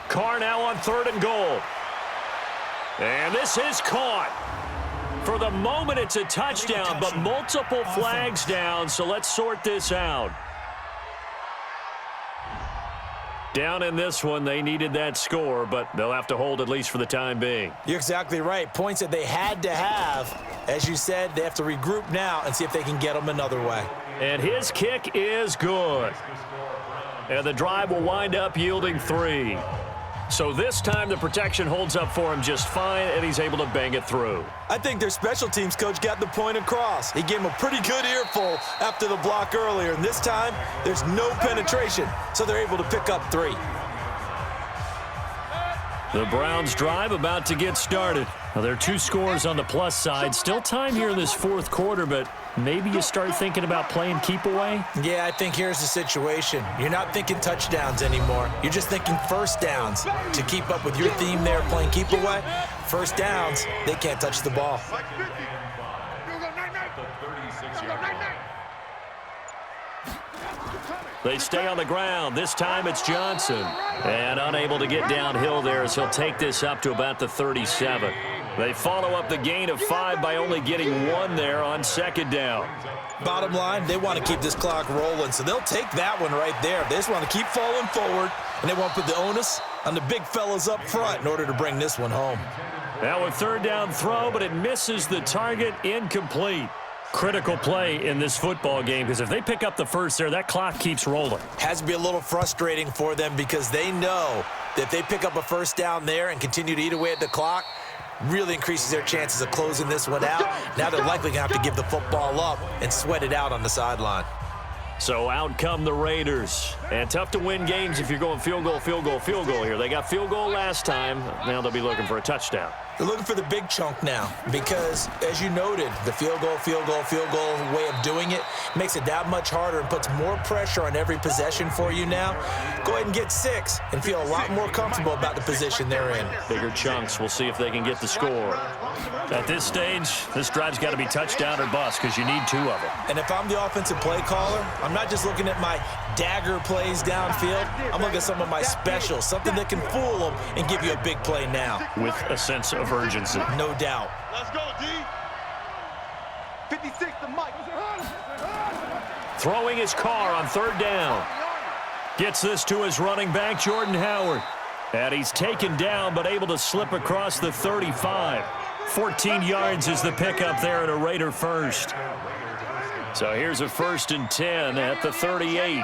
Speaker 6: Carr now on 3rd and goal. And this is caught. For the moment, it's a touchdown, but multiple flags down, so let's sort this out. Down in this one, they needed that score, but they'll have to hold at least for the time being.
Speaker 3: You're exactly right. Points that they had to have. As you said, they have to regroup now and see if they can get them another way.
Speaker 6: And his kick is good. And the drive will wind up yielding 3. So this time the protection holds up for him just fine, and he's able to bang it through.
Speaker 3: I think their special teams coach got the point across. He gave him a pretty good earful after the block earlier, and this time there's no penetration, so they're able to pick up 3.
Speaker 6: The Browns drive about to get started. Now, there are 2 scores on the plus side. Still time here in this 4th quarter, but maybe you start thinking about playing keep away?
Speaker 3: Yeah, I think here's the situation. You're not thinking touchdowns anymore. You're just thinking 1st downs. To keep up with your theme there, playing keep away, 1st downs, they can't touch the ball.
Speaker 6: They stay on the ground. This time it's Johnson. And unable to get downhill there as he'll take this up to about the 37. They follow up the gain of 5 by only getting 1 there on 2nd down.
Speaker 3: Bottom line, they want to keep this clock rolling, so they'll take that one right there. They just want to keep falling forward, and they want to put the onus on the big fellas up front in order to bring this one home.
Speaker 6: Now a third down throw, but it misses the target, incomplete. Critical play in this football game, because if they pick up the first there, that clock keeps rolling.
Speaker 3: Has to be a little frustrating for them because they know that if they pick up a first down there and continue to eat away at the clock, really increases their chances of closing this one out. Now they're likely going to have to give the football up and sweat it out on the sideline.
Speaker 6: So out come the Raiders. And tough to win games if you're going field goal, field goal, field goal here. They got field goal last time. Now they'll be looking for a touchdown.
Speaker 3: They're looking for the big chunk now because, as you noted, the field goal way of doing it makes it that much harder and puts more pressure on every possession for you now. Go ahead and get 6 and feel a lot more comfortable about the position they're in.
Speaker 6: Bigger chunks. We'll see if they can get the score. At this stage, this drive's got to be touchdown or bust because you need 2 of them.
Speaker 3: And if I'm the offensive play caller, I'm not just looking at my dagger plays downfield. I'm looking at some of my specials, something that can fool them and give you a big play now.
Speaker 6: With a sense of urgency.
Speaker 3: No doubt.
Speaker 4: Let's go, D. 56 to Mike.
Speaker 6: Throwing his car on third down. Gets this to his running back, Jordan Howard. And he's taken down, but able to slip across the 35. 14 yards is the pickup there at a Raider first. So here's a 1st and 10 at the 38.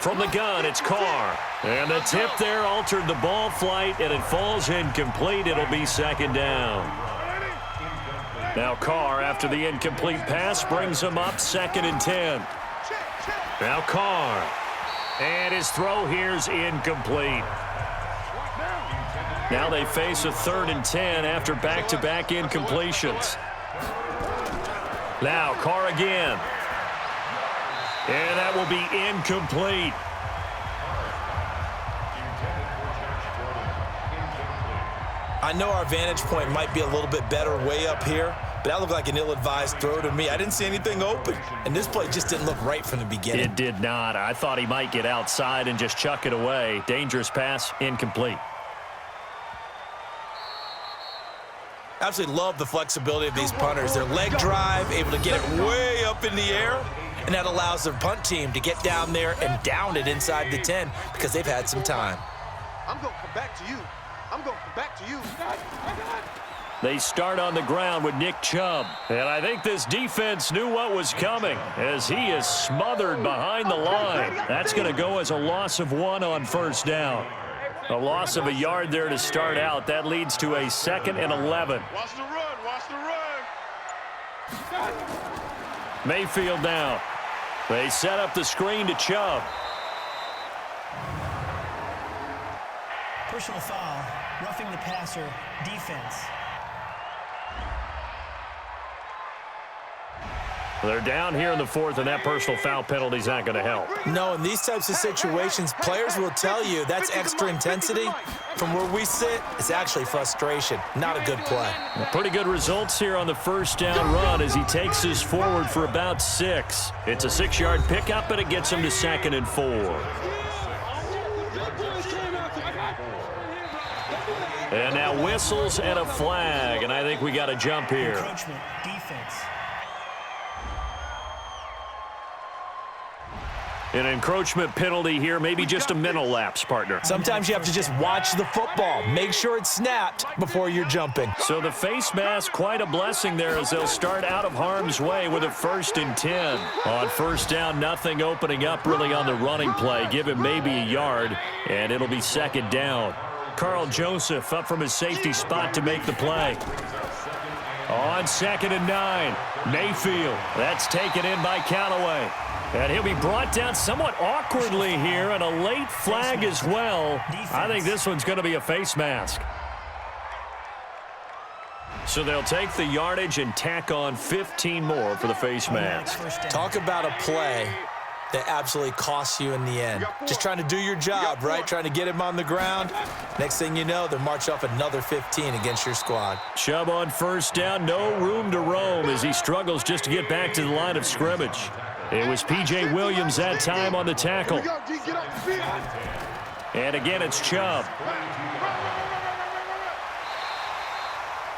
Speaker 6: From the gun, it's Carr. And the tip there altered the ball flight, and it falls incomplete. It'll be 2nd down. Now Carr, after the incomplete pass, brings him up 2nd and 10. Now Carr. And his throw here's incomplete. Now they face a 3rd and 10 after back-to-back incompletions. Now Carr again. And that will be incomplete.
Speaker 3: I know our vantage point might be a little bit better way up here, but that looked like an ill-advised throw to me. I didn't see anything open, and this play just didn't look right from the beginning.
Speaker 6: It did not. I thought he might get outside and just chuck it away. Dangerous pass, incomplete.
Speaker 3: Absolutely love the flexibility of these punters. Their leg drive, able to get it way up in the air, and that allows their punt team to get down there and down it inside the 10 because they've had some time.
Speaker 4: I'm going to come back to you. I'm going to come back to you.
Speaker 6: They start on the ground with Nick Chubb. And I think this defense knew what was coming as he is smothered behind the line. That's going to go as a loss of 1 on 1st down. A loss of a yard there to start out. That leads to a 2nd and 11.
Speaker 4: Watch the run. Watch the run.
Speaker 6: Mayfield now. They set up the screen to Chubb.
Speaker 7: Personal foul, roughing the passer, defense.
Speaker 6: They're down here in the 4th, and that personal foul penalty is not going to help.
Speaker 3: No, in these types of situations, players will tell you that's extra intensity. From where we sit, it's actually frustration. Not a good play.
Speaker 6: Pretty good results here on the 1st down run as he takes this forward for about 6. It's a 6-yard pickup, and it gets him to 2nd and 4. And now whistles and a flag, and I think we got a jump here.
Speaker 7: Encroachment, defense.
Speaker 6: An encroachment penalty here, maybe just a mental lapse, partner.
Speaker 3: Sometimes you have to just watch the football. Make sure it's snapped before you're jumping.
Speaker 6: So the face mask, quite a blessing there as they'll start out of harm's way with a 1st and 10. On 1st down, nothing opening up really on the running play. Give him maybe a yard, and it'll be 2nd down. Carl Joseph up from his safety spot to make the play. On 2nd and 9, Mayfield. That's taken in by Callaway. And he'll be brought down somewhat awkwardly here, and a late flag as well. I think this one's going to be a face mask. So they'll take the yardage and tack on 15 more for the face mask.
Speaker 3: Talk about a play that absolutely costs you in the end. Just trying to do your job, right? Trying to get him on the ground. Next thing you know, they'll march off another 15 against your squad.
Speaker 6: Chubb on 1st down, no room to roam as he struggles just to get back to the line of scrimmage. It was P.J. Williams that time on the tackle. And again, it's Chubb.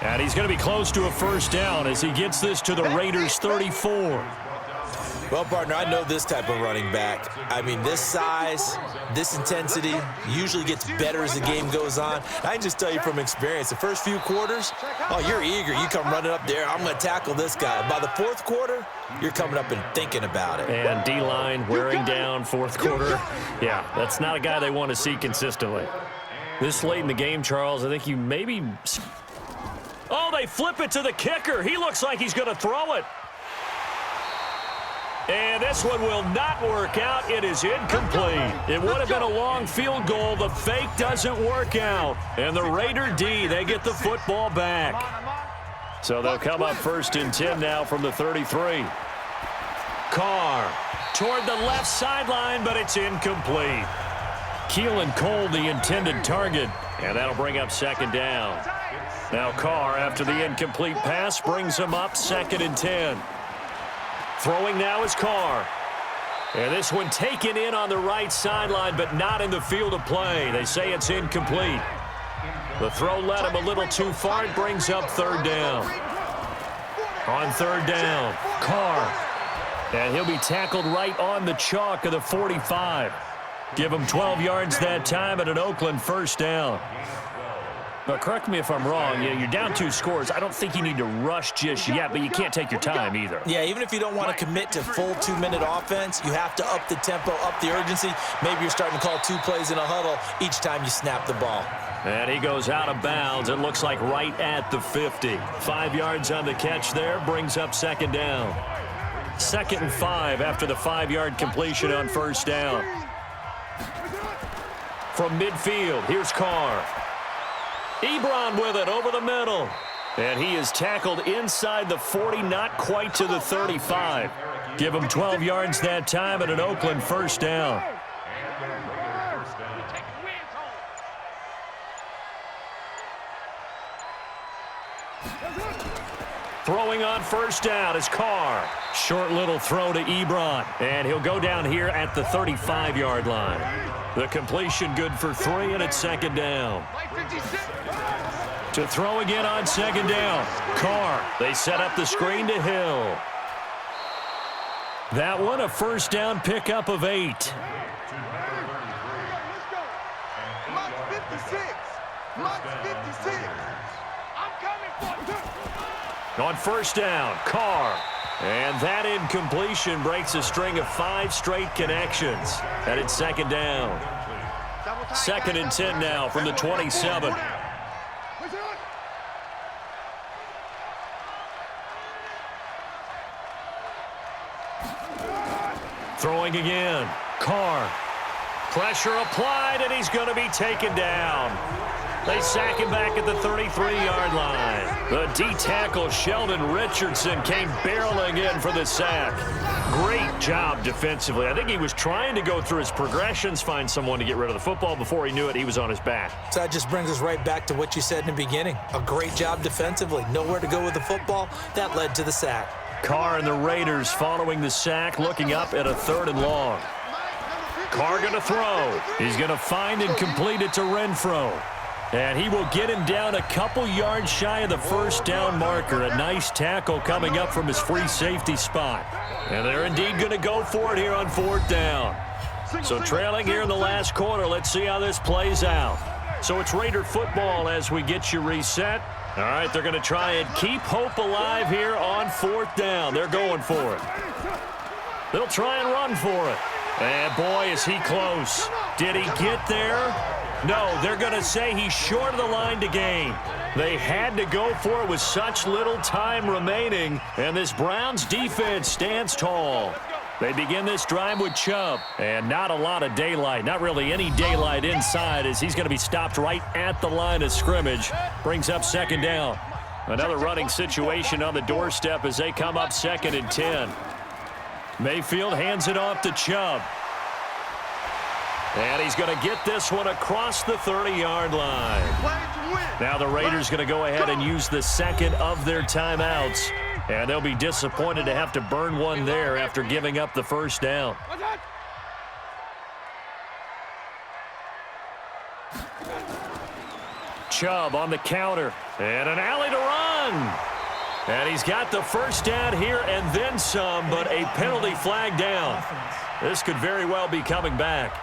Speaker 6: And he's going to be close to a 1st down as he gets this to the Raiders' 34.
Speaker 3: Well, partner, I know this type of running back. I mean, this size, this intensity usually gets better as the game goes on. I can just tell you from experience, the first few quarters, oh, you're eager. You come running up there, I'm going to tackle this guy. By the fourth quarter, you're coming up and thinking about it.
Speaker 6: And D-line wearing down fourth quarter. Yeah, that's not a guy they want to see consistently. This late in the game, Charles, I think you maybe... Oh, they flip it to the kicker. He looks like he's going to throw it. And this one will not work out. It is incomplete. It would have been a long field goal. The fake doesn't work out. And the Raider D, they get the football back. So they'll come up 1st and 10 now from the 33. Carr toward the left sideline, but it's incomplete. Keelan Cole, the intended target, and that'll bring up 2nd down. Now Carr, after the incomplete pass, brings him up 2nd and 10. Throwing now is Carr. And this one taken in on the right sideline, but not in the field of play. They say it's incomplete. The throw led him a little too far. It brings up 3rd down. On 3rd down, Carr. And he'll be tackled right on the chalk of the 45. Give him 12 yards that time and an Oakland 1st down. But correct me if I'm wrong, you're down 2 scores. I don't think you need to rush just yet, but you can't take your time either.
Speaker 3: Yeah, even if you don't want to commit to full 2-minute offense, you have to up the tempo, up the urgency. Maybe you're starting to call 2 plays in a huddle each time you snap the ball.
Speaker 6: And he goes out of bounds. It looks like right at the 50. 5 yards on the catch there, brings up 2nd down. 2nd and 5 after the 5-yard completion on 1st down. From midfield, here's Carr. Ebron with it over the middle. And he is tackled inside the 40, not quite to the 35. Give him 12 yards that time and an Oakland 1st down. Throwing on 1st down is Carr. Short little throw to Ebron. And he'll go down here at the 35-yard line. The completion good for 3, and it's 2nd down. To throw again on 2nd down. Carr. They set up the screen to Hill. That one a 1st down pickup of 8. On 1st down, Carr. And that incompletion breaks a string of 5 straight connections. And it's 2nd down. 2nd and 10 now from the 27. Throwing again. Carr. Pressure applied, and he's going to be taken down. They sack him back at the 33-yard line. The D-tackle, Sheldon Richardson, came barreling in for the sack. Great job defensively. I think he was trying to go through his progressions, find someone to get rid of the football. Before he knew it, he was on his back.
Speaker 3: So that just brings us right back to what you said in the beginning. A great job defensively. Nowhere to go with the football. That led to the sack.
Speaker 6: Carr and the Raiders following the sack, looking up at a 3rd and long. Carr going to throw. He's going to find and complete it to Renfro. And he will get him down a couple yards shy of the 1st down marker. A nice tackle coming up from his free safety spot. And they're indeed going to go for it here on 4th down. So trailing here in the last quarter, let's see how this plays out. So it's Raider football as we get you reset. All right, they're going to try and keep hope alive here on 4th down. They're going for it. They'll try and run for it. And boy, is he close. Did he get there? No, they're going to say he's short of the line to gain. They had to go for it with such little time remaining, and this Browns defense stands tall. They begin this drive with Chubb, and not a lot of daylight, not really any daylight inside, as he's going to be stopped right at the line of scrimmage. Brings up 2nd down. Another running situation on the doorstep as they come up 2nd and 10. Mayfield hands it off to Chubb. And he's going to get this one across the 30-yard line. Now the Raiders going to go ahead and use the 2nd of their timeouts. And they'll be disappointed to have to burn one there after giving up the 1st down. Chubb on the counter. And an alley to run.
Speaker 2: And he's got the first down here and then some, but a penalty flag down. This could very well be coming back.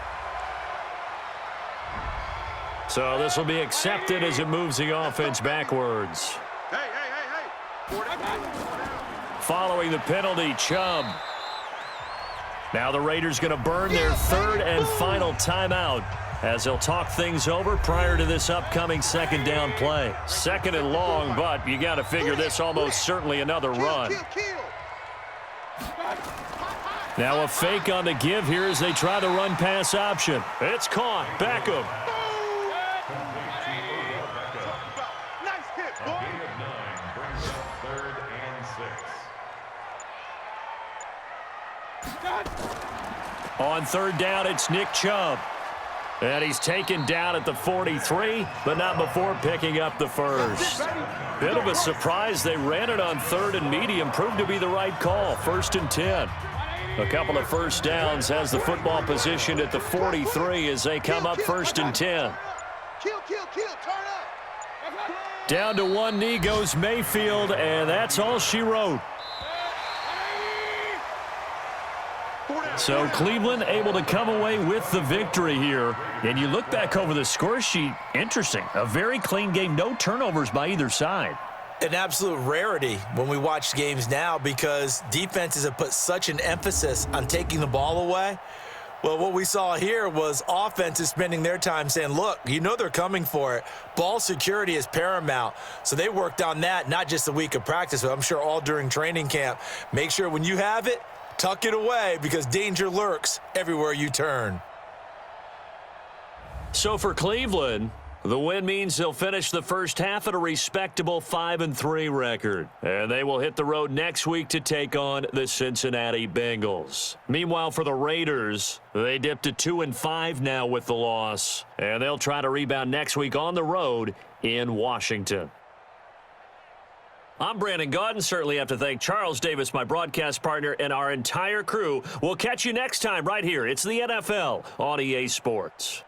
Speaker 2: So this will be accepted as it moves the offense backwards.
Speaker 4: Hey.
Speaker 2: Following the penalty, Chubb. Now the Raiders going to burn their third and final timeout as they'll talk things over prior to this upcoming second down play. Second and long, but you got to figure this almost certainly another run. Now a fake on the give here as they try the run-pass option. It's caught. Beckham.
Speaker 4: Nice hit, boy.
Speaker 5: Gain of 9 brings up 3rd and 6.
Speaker 2: On third down, it's Nick Chubb. And he's taken down at the 43, but not before picking up the first. Bit of a surprise. They ran it on third and medium. Proved to be the right call. 1st and 10. A couple of first downs has the football position at the 43 as they come up 1st and 10.
Speaker 4: Kill, turn up.
Speaker 2: Down to one knee goes Mayfield, and that's all she wrote. So Cleveland able to come away with the victory here. And you look back over the score sheet, interesting. A very clean game, no turnovers by either side.
Speaker 3: An absolute rarity when we watch games now because defenses have put such an emphasis on taking the ball away. Well, what we saw here was offenses spending their time saying, look, you know they're coming for it. Ball security is paramount. So they worked on that, not just a week of practice, but I'm sure all during training camp. Make sure when you have it, tuck it away because danger lurks everywhere you turn.
Speaker 2: So for Cleveland, the win means they'll finish the first half at a respectable 5-3 record. And they will hit the road next week to take on the Cincinnati Bengals. Meanwhile, for the Raiders, they dipped to 2-5 now with the loss. And they'll try to rebound next week on the road in Washington. I'm Brandon Gaudin. Certainly have to thank Charles Davis, my broadcast partner, and our entire crew. We'll catch you next time right here. It's the NFL on EA Sports.